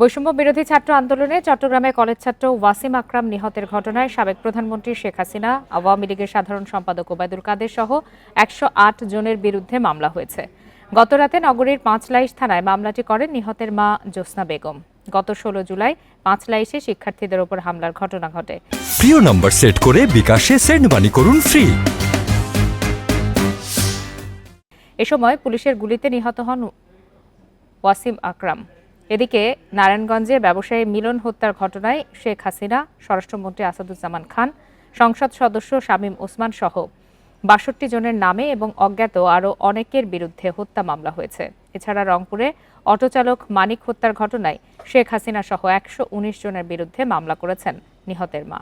বৈষম্য বিরোধী ছাত্র আন্দোলনে চট্টগ্রামে কলেজ ছাত্র ওয়াসিম আকরাম নিহতের ঘটনায় সাবেক প্রধানমন্ত্রী শেখ হাসিনা, আওয়ামী লীগের সাধারণ সম্পাদক ওবায়দুল কাদের সহ ১০৮ জনের বিরুদ্ধে মামলা হয়েছে। গতরাতে নগরীর পাঁচলাইশ থানায় মামলাটি করেন নিহতের মা জ্যোৎস্না বেগম। গত ১৬ জুলাই পাঁচলাইশে শিক্ষার্থীদের ওপর হামলার ঘটনা ঘটে। প্রিয় নম্বর সেট করে বিকাশে সেন্ড মানি করুন ফ্রি। এ সময় পুলিশের গুলিতে নিহত হন ওয়াসিম আকরাম। এদিকে নারায়ণগঞ্জে ব্যবসায়ী মিলন হত্যার ঘটনায় শেখ হাসিনা, স্বরাষ্ট্রমন্ত্রী আসাদুজ্জামান খান, সংসদ সদস্য শামীম ওসমান সহ ৬২ জনের নামে এবং অজ্ঞাত আরও অনেকের বিরুদ্ধে হত্যা মামলা হয়েছে। এছাড়া রংপুরে অটোচালক মানিক হত্যার ঘটনায় শেখ হাসিনা সহ ১১৯ জনের বিরুদ্ধে মামলা করেছেন নিহতের মা।